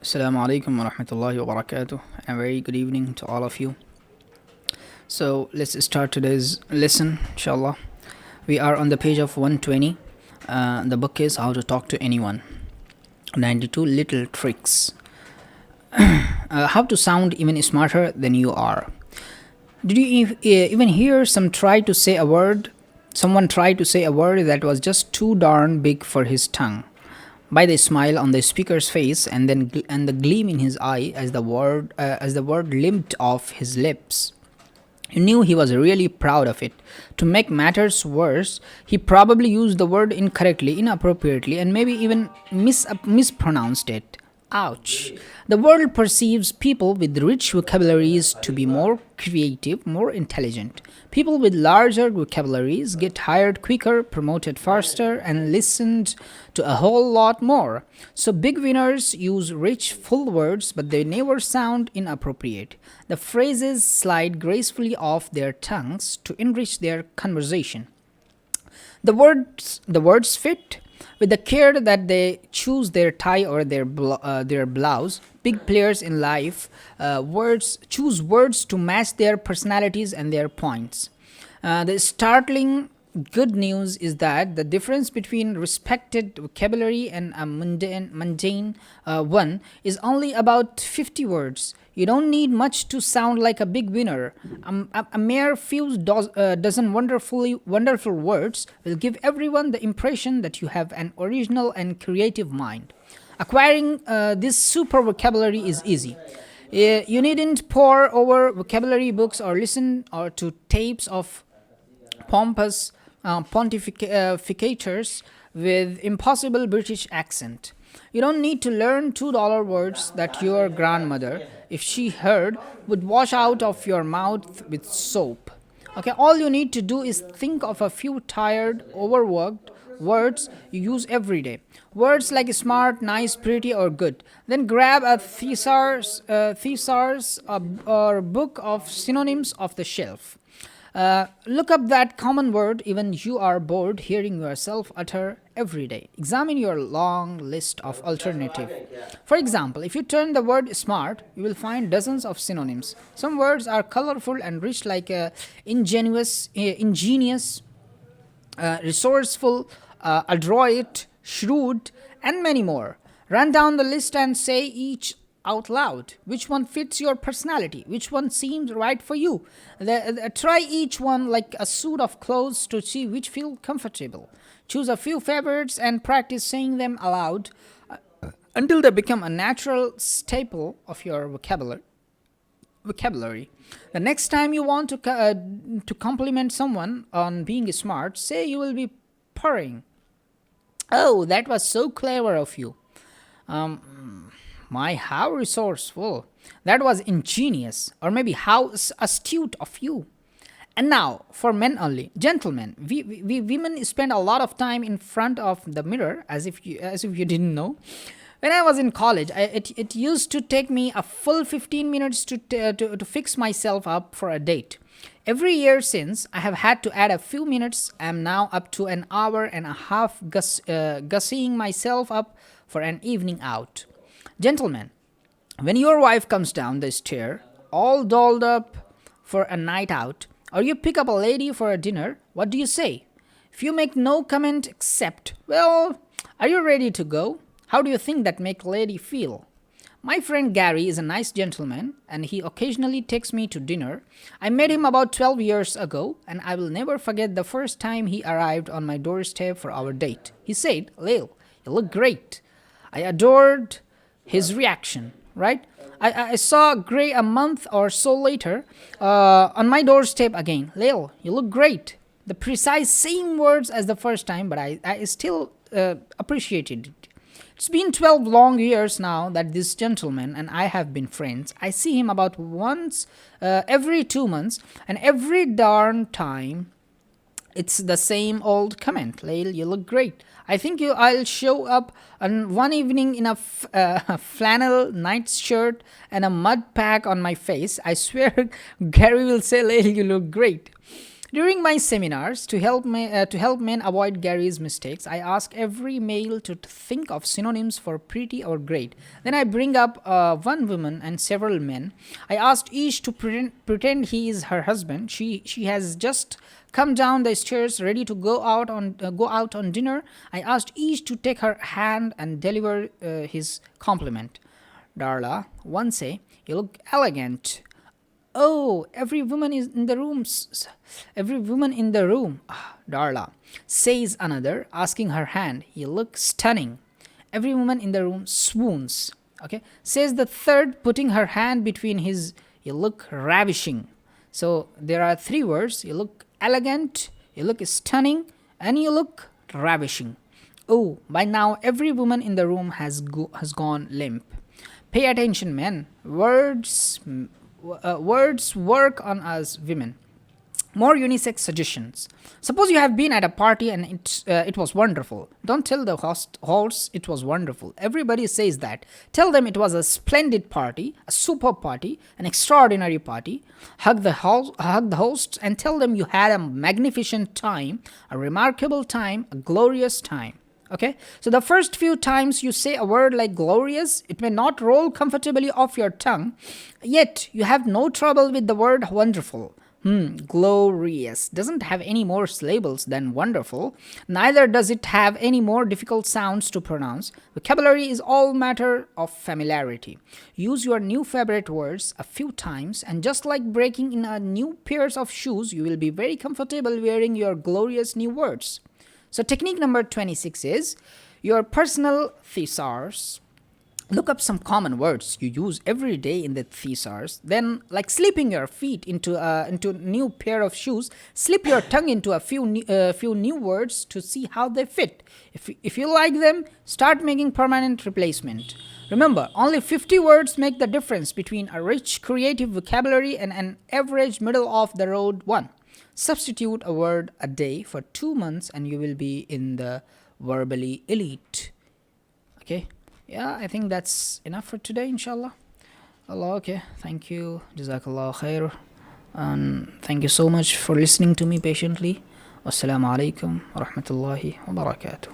Assalamu alaikum wa rahmatullahi wa barakatuh. A very good evening to all of you. So let's start today's lesson, inshallah. We are on the page of 120. The book is How to Talk to Anyone. 92 Little Tricks. How to sound even smarter than you are. Did you even hear someone try to say a word that was just too darn big for his tongue? By the smile on the speaker's face and the gleam in his eye as the word limped off his lips, you knew he was really proud of it. To make matters worse, he probably used the word incorrectly, inappropriately, and maybe even mispronounced it. Ouch. The world perceives people with rich vocabularies to be more creative, more intelligent. People with larger vocabularies get hired quicker, promoted faster, and listened to a whole lot more. So big winners use rich, full words, but they never sound inappropriate. The phrases slide gracefully off their tongues to enrich their conversation. The words fit with the care that they choose their tie or their blouse. Big players in life choose words to match their personalities and their points. The startling good news is that the difference between respected vocabulary and a mundane one is only about 50 words. You don't need much to sound like a big winner. A mere few dozen wonderful words will give everyone the impression that you have an original and creative mind. Acquiring this super vocabulary is easy. You needn't pore over vocabulary books or listen to tapes of pompous pontificators with impossible British accent. You don't need to learn $2 words that your grandmother, if she heard, would wash out of your mouth with soap. Okay, all you need to do is think of a few tired, overworked words you use every day. Words like smart, nice, pretty, or good. Then grab a thesaurus or book of synonyms off the shelf. Look up that common word even you are bored hearing yourself utter every day. Examine your long list of alternatives. For example, if you turn the word smart, you will find dozens of synonyms. Some words are colorful and rich, like ingenious, resourceful, adroit, shrewd, and many more. Run down the list and say each out loud. Which one fits your personality? Which one seems right for you? Try each one like a suit of clothes to see which feel comfortable. Choose a few favorites and practice saying them aloud until they become a natural staple of your vocabulary. The next time you want to compliment someone on being smart, say you will be purring. Oh, that was so clever of you. My, how resourceful. That was ingenious. Or maybe how astute of you. And now, for men only. Gentlemen, we women spend a lot of time in front of the mirror, as if you didn't know. When I was in college, it used to take me a full 15 minutes to fix myself up for a date. Every year since, I have had to add a few minutes. I am now up to an hour and a half gussying myself up for an evening out. Gentlemen, when your wife comes down the stair, all dolled up for a night out, or you pick up a lady for a dinner, what do you say? If you make no comment except, well, are you ready to go? How do you think that make lady feel? My friend Gary is a nice gentleman, and he occasionally takes me to dinner. I met him about 12 years ago, and I will never forget the first time he arrived on my doorstep for our date. He said, "Lil, you look great." I adored his reaction, right? I saw Gray a month or so later on my doorstep again. "Lil, you look great." The precise same words as the first time, but I still appreciated it. It's been 12 long years now that this gentleman and I have been friends. I see him about once every 2 months, and every darn time it's the same old comment. "Lil, you look great." I think I'll show up on one evening in a flannel nightshirt and a mud pack on my face. I swear Gary will say, "Lil, you look great." During my seminars to help men avoid Gary's mistakes, I ask every male to think of synonyms for pretty or great. Then I bring up one woman and several men. I asked each to pretend he is her husband. She has just come down the stairs ready to go out on dinner. I asked each to take her hand and deliver his compliment. Darla, one say, "You look elegant." Oh, every woman in the room. Darla, says another, asking her hand. You look stunning. Every woman in the room swoons. Okay, says the third, putting her hand between his. You look ravishing. So there are three words. You look elegant, you look stunning, and you look ravishing. Oh, by now every woman in the room has gone limp. Pay attention, men. Words work on us women. More unisex suggestions. Suppose you have been at a party and it was wonderful. Don't tell the host it was wonderful. Everybody says that. Tell them it was a splendid party, a superb party, an extraordinary party. Hug the hosts and tell them you had a magnificent time, a remarkable time, a glorious time. Okay, so the first few times you say a word like glorious, it may not roll comfortably off your tongue, yet you have no trouble with the word wonderful. Glorious doesn't have any more syllables than wonderful. Neither does it have any more difficult sounds to pronounce. Vocabulary is all matter of familiarity. Use your new favorite words a few times, and just like breaking in a new pairs of shoes, you will be very comfortable wearing your glorious new words. So technique number 26 is your personal thesaurus. Look up some common words you use every day in the thesaurus. Then, like slipping your feet into a new pair of shoes, slip your tongue into a few new words to see how they fit. If you like them, start making permanent replacement. Remember, only 50 words make the difference between a rich, creative vocabulary and an average, middle-of-the-road one. Substitute a word a day for 2 months and you will be in the verbally elite. Okay? Yeah, I think that's enough for today, inshallah. Allah, okay. Thank you. Jazakallah khair. And thank you so much for listening to me patiently. Wassalamu alaikum wa rahmatullahi wa barakatuh.